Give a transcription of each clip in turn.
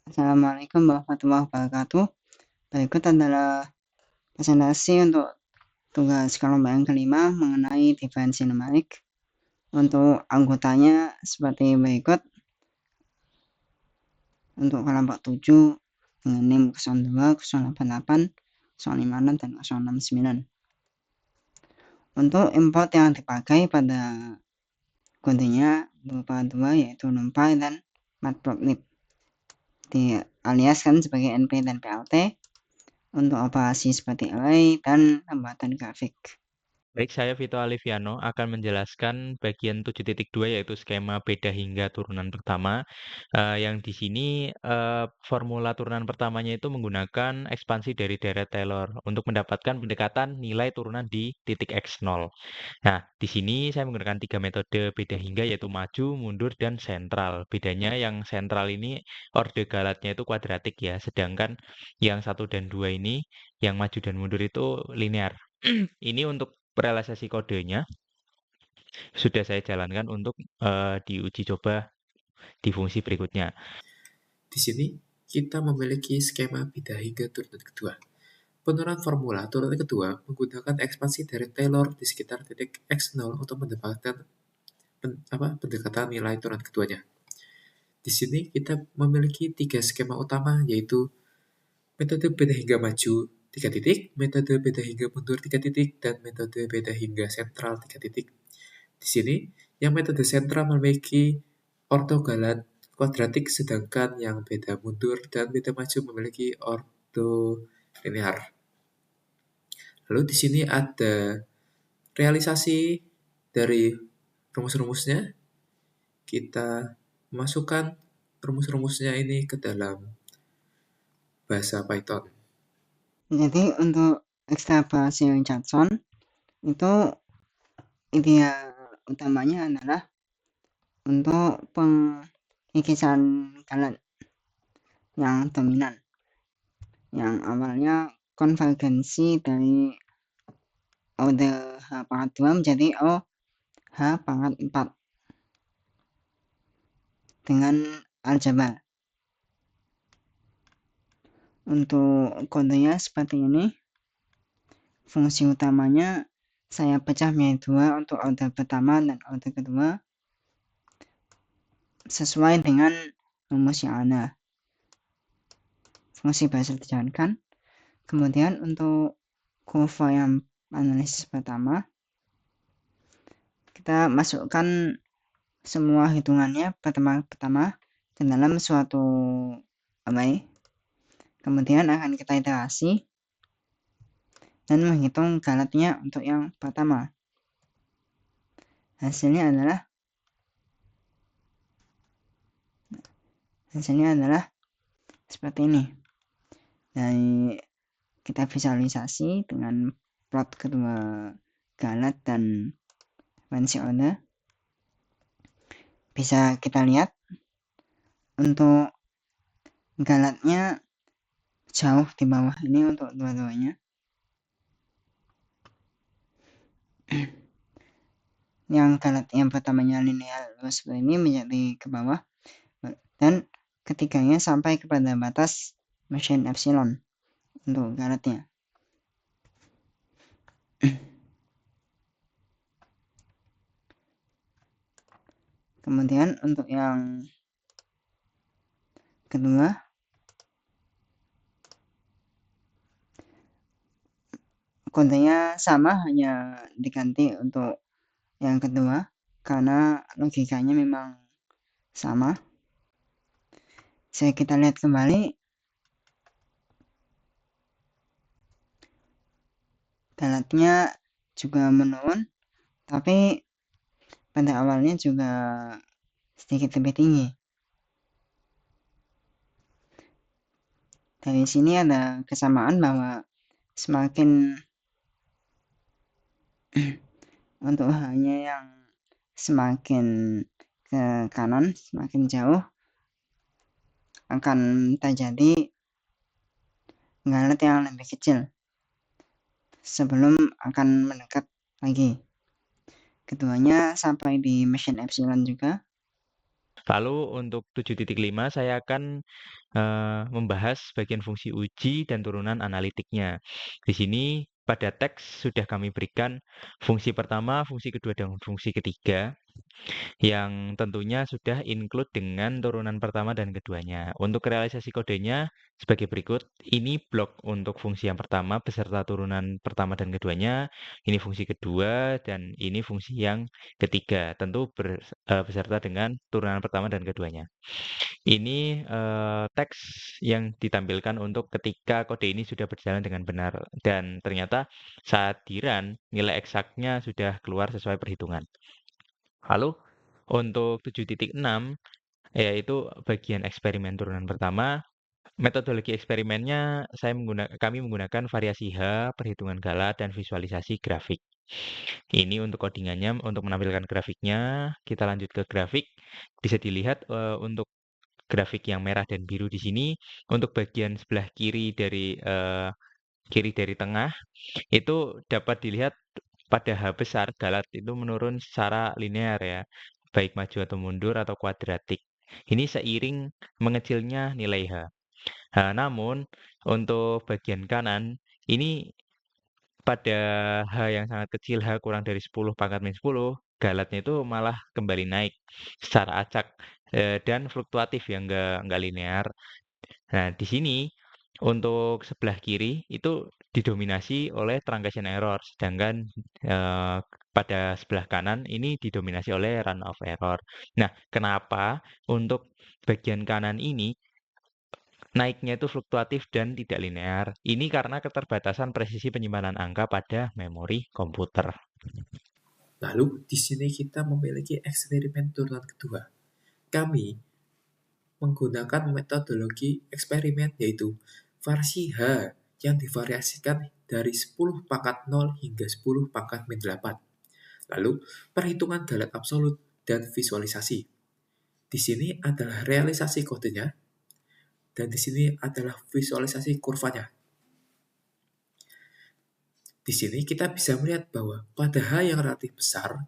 Assalamualaikum warahmatullahi wabarakatuh. Berikut adalah presentasi untuk tugas kelompok yang kelima mengenai diferensi numerik. Untuk anggotanya seperti berikut. Untuk kelompok 7 dengan NIM 02, 088, 056, dan 069. Untuk import yang dipakai pada kodenya berupa dua, yaitu NumPy dan Matplotlib, dialiaskan sebagai NP dan PLT untuk operasi seperti array dan pembuatan grafik. Baik, saya Vito Aliviano akan menjelaskan bagian 7.2 yaitu skema beda hingga turunan pertama. Yang di sini formula turunan pertamanya itu menggunakan ekspansi dari deret Taylor untuk mendapatkan pendekatan nilai turunan di titik X0. Nah, di sini saya menggunakan 3 metode beda hingga yaitu maju, mundur, dan sentral. Bedanya yang sentral ini orde galatnya itu kuadratik ya, sedangkan yang 1 dan 2 ini yang maju dan mundur itu linear. Ini untuk realisasi kodenya sudah saya jalankan untuk diuji coba di fungsi berikutnya. Di sini kita memiliki skema beda hingga turunan kedua. Penurunan formula turunan kedua menggunakan ekspansi dari Taylor di sekitar titik X0 untuk mendapatkan pendekatan nilai turunan keduanya. Di sini kita memiliki 3 skema utama, yaitu metode beda hingga maju 3 titik, metode beda hingga mundur 3 titik, dan metode beda hingga sentral 3 titik. Di sini, yang metode sentral memiliki ortogalat kuadratik, sedangkan yang beda mundur dan beda maju memiliki ortolinear. Lalu di sini ada realisasi dari rumus-rumusnya. Kita masukkan rumus-rumusnya ini ke dalam bahasa Python. Jadi untuk ekstrapolasi Richardson itu ideal utamanya adalah untuk pengikisan galat yang dominan, yang awalnya konvergensi dari order H pangkat 2 menjadi H pangkat 4 dengan aljabar. Untuk kodenya seperti ini. Fungsi utamanya saya pecah menjadi dua untuk order pertama dan order kedua sesuai dengan rumus yang ada. Fungsi berhasil dijalankan. Kemudian untuk kurva yang analisis pertama, kita masukkan semua hitungannya pertama ke dalam suatu array. Kemudian akan kita iterasi dan menghitung galatnya untuk yang pertama. Hasilnya adalah seperti ini. Dan kita visualisasi dengan plot kedua galat dan fancy order. Bisa kita lihat untuk galatnya jauh di bawah ini untuk dua-duanya. Yang galat yang pertamanya linear seperti ini menjadi ke bawah, dan ketiganya sampai kepada batas machine epsilon untuk galatnya. Kemudian untuk yang kedua, kodenya sama, hanya diganti untuk yang kedua karena logikanya memang sama. Saya kita lihat kembali, galatnya juga menurun, tapi pada awalnya juga sedikit lebih tinggi. Dari sini ada kesamaan bahwa semakin untuk hanya yang semakin ke kanan, semakin jauh akan terjadi galat yang lebih kecil sebelum akan mendekat lagi. Keduanya sampai di machine epsilon juga. Lalu untuk 7.5 saya akan membahas bagian fungsi uji dan turunan analitiknya. Di sini pada teks sudah kami berikan fungsi pertama, fungsi kedua, dan fungsi ketiga yang tentunya sudah include dengan turunan pertama dan keduanya. Untuk realisasi kodenya sebagai berikut, ini blok untuk fungsi yang pertama beserta turunan pertama dan keduanya, ini fungsi kedua, dan ini fungsi yang ketiga, tentu beserta dengan turunan pertama dan keduanya. Ini teks yang ditampilkan untuk ketika kode ini sudah berjalan dengan benar dan ternyata saat di-run nilai eksaknya sudah keluar sesuai perhitungan. Lalu untuk 7.6 yaitu bagian eksperimen turunan pertama, metodologi eksperimennya kami menggunakan variasi H, perhitungan Gala, dan visualisasi grafik. Ini untuk codingannya, untuk menampilkan grafiknya, kita lanjut ke grafik. Bisa dilihat untuk grafik yang merah dan biru di sini, untuk bagian sebelah kiri dari tengah, itu dapat dilihat pada H besar, Galat itu menurun secara linear ya, baik maju atau mundur atau kuadratik. Ini seiring mengecilnya nilai H. Namun, untuk bagian kanan, ini pada H yang sangat kecil, H kurang dari 10 pangkat min 10, Galatnya itu malah kembali naik secara acak dan fluktuatif ya, nggak linear. Nah, di sini untuk sebelah kiri itu didominasi oleh truncation error, sedangkan pada sebelah kanan ini didominasi oleh runoff error. Nah, kenapa untuk bagian kanan ini naiknya itu fluktuatif dan tidak linear? Ini karena keterbatasan presisi penyimpanan angka pada memori komputer. Lalu di sini kita memiliki eksperimen turunan kedua. Kami menggunakan metodologi eksperimen yaitu variasi H yang divariasikan dari 10 pangkat 0 hingga 10 pangkat min 8. Lalu perhitungan Galat absolut dan visualisasi. Di sini adalah realisasi kodenya dan di sini adalah visualisasi kurvanya. Di sini kita bisa melihat bahwa pada H yang relatif besar,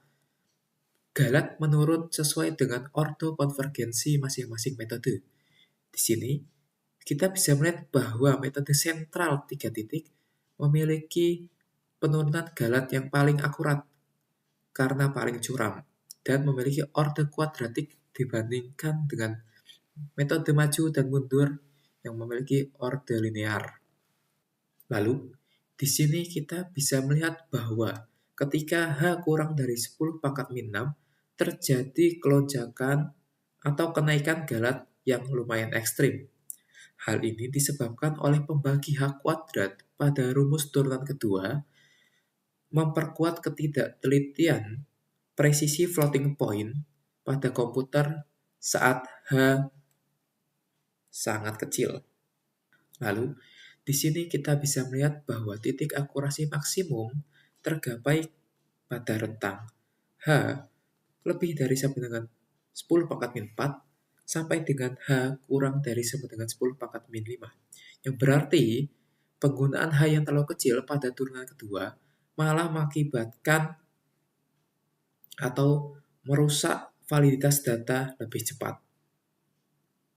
Galat menurun sesuai dengan ordo konvergensi masing-masing metode. Di sini, kita bisa melihat bahwa metode sentral 3 titik memiliki penurunan Galat yang paling akurat karena paling curam dan memiliki ordo kuadratik dibandingkan dengan metode maju dan mundur yang memiliki ordo linear. Lalu, di sini kita bisa melihat bahwa ketika H kurang dari 10 pangkat min 6, terjadi kelonjakan atau kenaikan Galat yang lumayan ekstrim. Hal ini disebabkan oleh pembagi H kuadrat pada rumus turunan kedua memperkuat ketidaktelitian presisi floating point pada komputer saat H sangat kecil. Lalu, di sini kita bisa melihat bahwa titik akurasi maksimum tergapai pada rentang H lebih dari sama dengan 10 pangkat min 4 sampai dengan H kurang dari sama dengan 10 pangkat min 5. Yang berarti penggunaan H yang terlalu kecil pada turunan kedua malah mengakibatkan atau merusak validitas data lebih cepat.